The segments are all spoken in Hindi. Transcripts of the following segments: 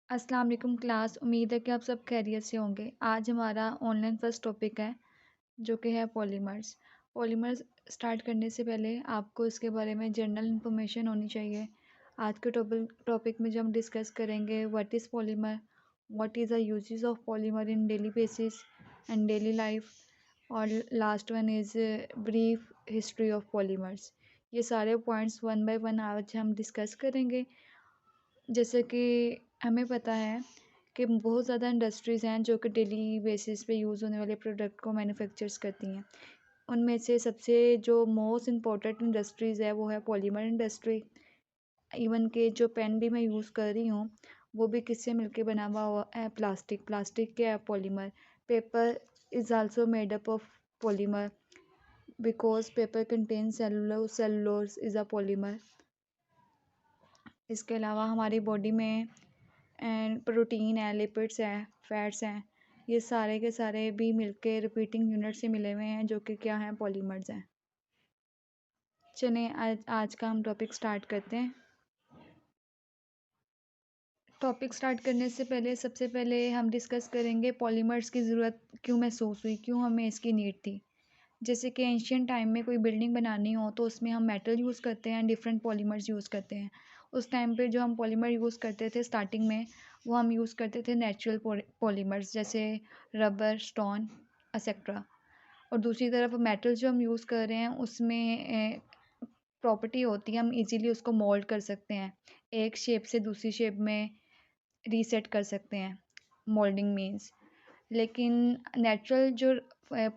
अस्सलाम वालेकुम क्लास। उम्मीद है कि आप सब खैरियत से होंगे। आज हमारा ऑनलाइन फर्स्ट टॉपिक है जो कि है पॉलीमर्स। पॉलीमर्स स्टार्ट करने से पहले आपको इसके बारे में जनरल इन्फॉर्मेशन होनी चाहिए। आज के टॉपिक में जो हम डिस्कस करेंगे what is polymer, what is the uses of polymer in daily basis and daily life, और last one is brief history of polymers. ये सारे पॉइंट्स वन बाय वन आज हम डिस्कस करेंगे। जैसे कि हमें पता है कि बहुत ज़्यादा इंडस्ट्रीज़ हैं जो कि डेली बेसिस पे यूज़ होने वाले प्रोडक्ट को मैन्युफैक्चर्स करती हैं। उनमें से सबसे जो मोस्ट इम्पोर्टेंट इंडस्ट्रीज़ है वो है पॉलीमर इंडस्ट्री। इवन के जो पेन भी मैं यूज़ कर रही हूँ वो भी किससे मिलके बना हुआ है? प्लास्टिक क्या है? Polymer. Paper is also made up of polymer because paper contain cellulose is a polymer. इसके अलावा हमारी बॉडी में एंड प्रोटीन है, लिपिड्स हैं, फैट्स हैं, ये सारे के सारे भी मिलके रिपीटिंग यूनिट से मिले हुए हैं जो कि क्या हैं? पॉलीमर्स हैं। चलें आज का हम टॉपिक स्टार्ट करते हैं। टॉपिक स्टार्ट करने से पहले सबसे पहले हम डिस्कस करेंगे पॉलीमर्स की ज़रूरत क्यों महसूस हुई, क्यों हमें इसकी नीड थी। जैसे कि एंशियंट टाइम में कोई बिल्डिंग बनानी हो तो उसमें हम मेटल यूज़ करते हैं, डिफरेंट पॉलीमर्स यूज़ करते हैं। उस टाइम पे जो हम पॉलीमर यूज़ करते थे स्टार्टिंग में, वो हम यूज़ करते थे नेचुरल पॉलीमर्स जैसे रबर, स्टोन एक्सेट्रा। और दूसरी तरफ मेटल जो हम यूज़ कर रहे हैं उसमें प्रॉपर्टी होती है, हम इजीली उसको मोल्ड कर सकते हैं, एक शेप से दूसरी शेप में रीसेट कर सकते हैं, मोल्डिंग मीन्स। लेकिन नेचुरल जो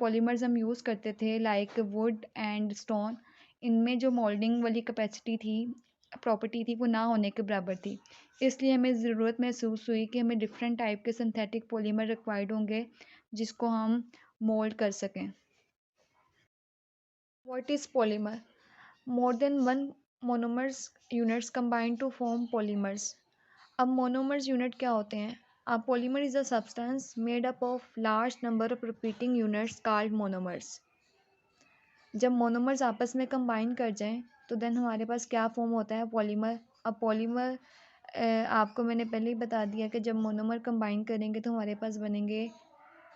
पॉलीमर्स हम यूज़ करते थे लाइक वुड एंड स्टोन, इनमें जो मोल्डिंग वाली कैपेसिटी थी, प्रॉपर्टी थी, वो ना होने के बराबर थी। इसलिए हमें ज़रूरत महसूस हुई कि हमें डिफरेंट टाइप के सिंथेटिक पॉलीमर रिक्वायर्ड होंगे जिसको हम मोल्ड कर सकें। What is polymer? More than one monomers units combine to form polymers. अब मोनोमर्स यूनिट क्या होते हैं? A polymer is a substance made up of large number of repeating units called monomers. जब मोनोमर्स आपस में कंबाइन कर जाएं तो देन हमारे पास क्या फॉर्म होता है? पॉलीमर। अब पॉलीमर आपको मैंने पहले ही बता दिया कि जब मोनोमर कंबाइन करेंगे तो हमारे पास बनेंगे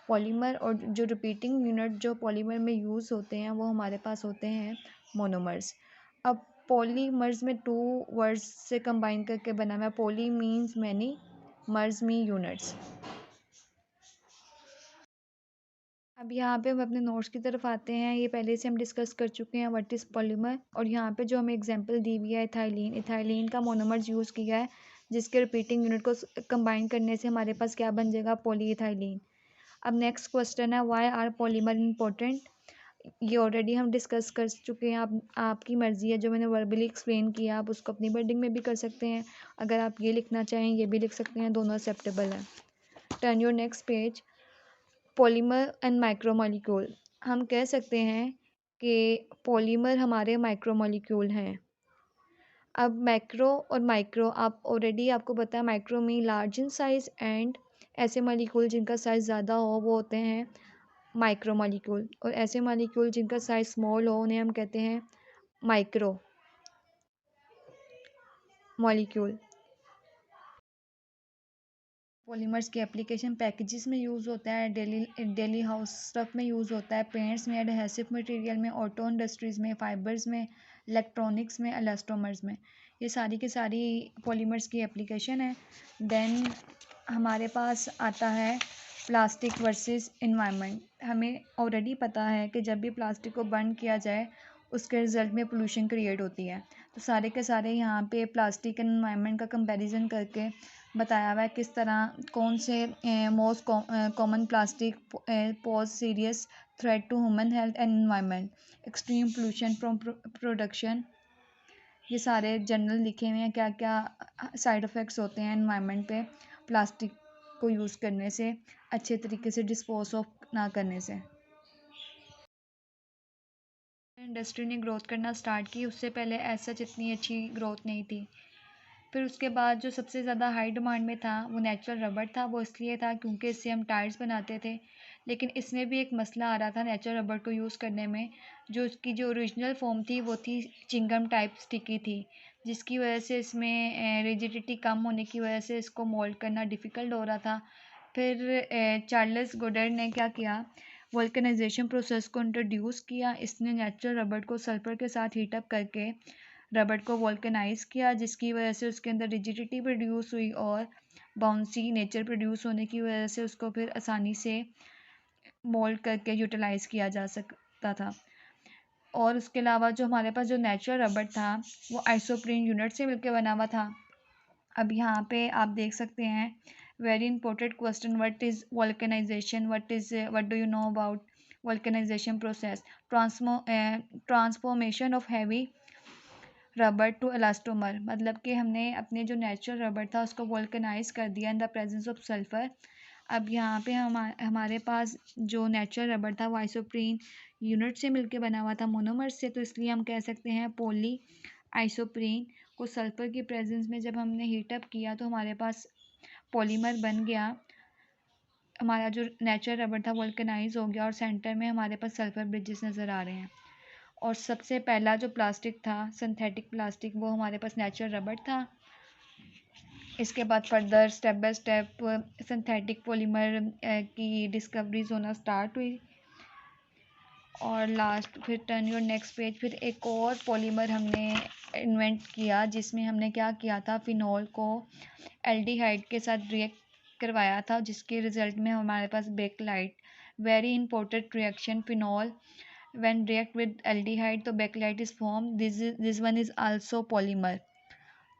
पॉलीमर, और जो रिपीटिंग यूनिट जो पॉलीमर में यूज़ होते हैं वो हमारे पास होते हैं मोनोमर्स। अब पॉलीमर्स में टू वर्ड्स से कंबाइन करके बना हुआ है। पॉली मीन्स मैनी, मर्ज मीन यूनिट्स। अब यहाँ पे हम अपने नोट्स की तरफ आते हैं। ये पहले से हम डिस्कस कर चुके हैं व्हाट इज़ पॉलीमर, और यहाँ पे जो हमें एग्जांपल दी हुई है इथाइलिन। इथाइलिन का मोनोमर्स यूज़ किया है जिसके रिपीटिंग यूनिट को कंबाइन करने से हमारे पास क्या बन जाएगा? Poly ethylene. अब नेक्स्ट क्वेश्चन है व्हाई आर पॉलीमर इम्पोर्टेंट? ये ऑलरेडी हम डिस्कस कर चुके हैं। आप आपकी मर्ज़ी है, जो मैंने वर्बली एक्सप्लेन किया आप उसको अपनी वर्डिंग में भी कर सकते हैं। अगर आप ये लिखना चाहें ये भी लिख सकते हैं, दोनों एक्सेप्टेबल है। Turn your next page. Polymer and micromolecule. हम कह सकते हैं कि पॉलीमर हमारे माइक्रोमोलिक्यूल हैं। अब मैक्रो और माइक्रो, आप ऑलरेडी आपको पता है micro mean large in size, and ऐसे मॉलिक्यूल जिनका साइज़ ज़्यादा हो वो होते हैं माइक्रो मॉलिक्यूल, और ऐसे मॉलिक्यूल जिनका साइज़ स्मॉल हो उन्हें हम कहते हैं माइक्रो मॉलिक्यूल। पॉलीमर्स की एप्लीकेशन पैकेजेस में यूज़ होता है, डेली हाउस स्टफ में यूज़ होता है, पेंट्स में, एडहेसिव मटेरियल में, ऑटो इंडस्ट्रीज़ में, फाइबर्स में, इलेक्ट्रॉनिक्स में, इलास्टोमर्स में। ये सारी की सारी पॉलीमर्स की एप्लीकेशन है। देन हमारे पास आता है प्लास्टिक वर्सेस इन्वायरमेंट। हमें ऑलरेडी पता है कि जब भी प्लास्टिक को बर्न किया जाए उसके रिज़ल्ट में पोल्यूशन क्रिएट होती है। तो सारे के सारे यहाँ पे प्लास्टिक एंड इन्वायरमेंट का कंपैरिजन करके बताया हुआ है किस तरह कौन से most common plastic pose serious threat to human health and environment, extreme pollution from production. ये सारे जनरल लिखे हुए हैं क्या क्या साइड इफ़ेक्ट्स होते हैं एनवायरनमेंट पे प्लास्टिक को यूज़ करने से, अच्छे तरीके से डिस्पोज ऑफ ना करने से। इंडस्ट्री ने ग्रोथ करना स्टार्ट की, उससे पहले ऐसा इतनी अच्छी ग्रोथ नहीं थी। फिर उसके बाद जो सबसे ज़्यादा हाई डिमांड में था वो नेचुरल रबड़ था। वो इसलिए था क्योंकि इससे हम टायर्स बनाते थे। लेकिन इसमें भी एक मसला आ रहा था नेचुरल रबड़ को यूज़ करने में। जो उसकी जो ओरिजिनल फॉर्म थी वो थी चिंगम टाइप स्टिकी थी। जिसकी वजह से इसमें रिजिडिटी कम होने की वजह से इसको मोल्ड करना डिफ़िकल्ट हो रहा था। फिर चार्ल्स गोडर ने क्या किया, वल्कनाइजेशन प्रोसेस को इंट्रोड्यूस किया। इसने नेचुरल रबर को सल्फर के साथ हीट अप करके रबर को वल्कनाइज किया, जिसकी वजह से उसके अंदर रिजिडिटी प्रोड्यूस हुई और बाउंसी नेचर प्रोड्यूस होने की वजह से उसको फिर आसानी से मोल्ड करके यूटिलाइज़ किया जा सकता था। और उसके अलावा जो हमारे पास जो नेचुरल रबर था वो आइसोप्रीन यूनिट से मिलकर बना हुआ था। अब यहाँ पे आप देख सकते हैं, very important question, what is vulcanisation, what do you know about vulcanisation process, transformation of heavy rubber to elastomer, मतलब कि हमने अपने जो नेचुरल रबर था उसको वल्कनाइज कर दिया in the presence of sulphur. अब यहाँ पे हमारे पास जो नेचुरल रबर था वो आइसोप्रीन यूनिट से मिलके बना हुआ था, मोनोमर से, तो इसलिए हम कह सकते हैं पॉली आइसोप्रीन को सल्फर की प्रेजेंस में जब हमने हीटअप किया तो हमारे पास पॉलीमर बन गया। हमारा जो नेचुरल रबर था वल्कनाइज हो गया और सेंटर में हमारे पास सल्फर ब्रिजेस नज़र आ रहे हैं। और सबसे पहला जो प्लास्टिक था सिंथेटिक प्लास्टिक, वो हमारे पास नेचुरल रबर था। इसके बाद further step by step synthetic polymer की डिस्कवरीज होना स्टार्ट हुई। और लास्ट फिर टर्न योर नेक्स्ट पेज, फिर एक और पॉलीमर हमने इन्वेंट किया जिसमें हमने क्या किया था, फिनॉल को एल्डिहाइड के साथ रिएक्ट करवाया था, जिसके रिजल्ट में हमारे पास Bakelite, very important reaction, phenol when react with aldehyde तो bakelite is formed. This one is also polymer.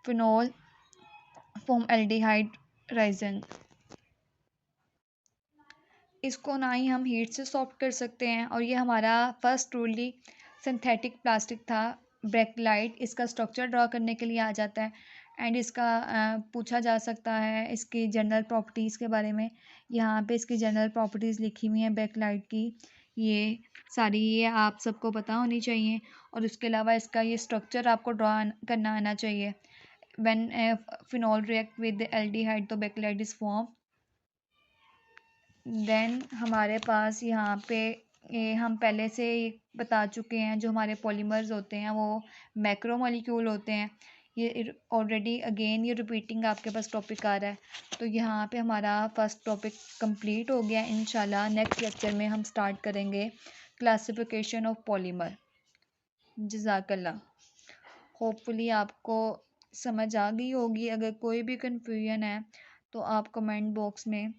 Phenol form aldehyde resin. इसको ना ही हम हीट से सॉफ्ट कर सकते हैं। और ये हमारा फर्स्ट ट्रूली सिंथेटिक प्लास्टिक था बेकलाइट। इसका स्ट्रक्चर ड्रॉ करने के लिए आ जाता है एंड इसका पूछा जा सकता है इसकी जनरल प्रॉपर्टीज़ के बारे में। यहाँ पे इसकी जनरल प्रॉपर्टीज़ लिखी हुई हैं बेकलाइट की, ये सारी ये आप सबको पता होनी चाहिए। और उसके अलावा इसका ये स्ट्रक्चर आपको ड्रॉ करना आना चाहिए। When phenol react with aldehyde तो बेकलाइट इज फॉर्म। देन हमारे पास यहाँ पे ये हम पहले से बता चुके हैं, जो हमारे पॉलीमर्स होते हैं वो मैक्रोमोलिक्यूल होते हैं। ये ऑलरेडी अगेन ये रिपीटिंग आपके पास टॉपिक आ रहा है। तो यहाँ पे हमारा फर्स्ट टॉपिक कंप्लीट हो गया। इंशाल्लाह नेक्स्ट लेक्चर में हम स्टार्ट करेंगे क्लासिफिकेशन ऑफ पॉलीमर। जज़ाकल्लाह। होपफुली आपको समझ आ गई होगी। अगर कोई भी कन्फ्यूजन है तो आप कमेंट बॉक्स में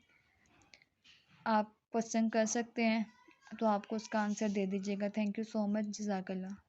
आप क्वेश्चन कर सकते हैं, तो आपको उसका आंसर दे दीजिएगा। Thank you so much. जज़ाकल्लाह।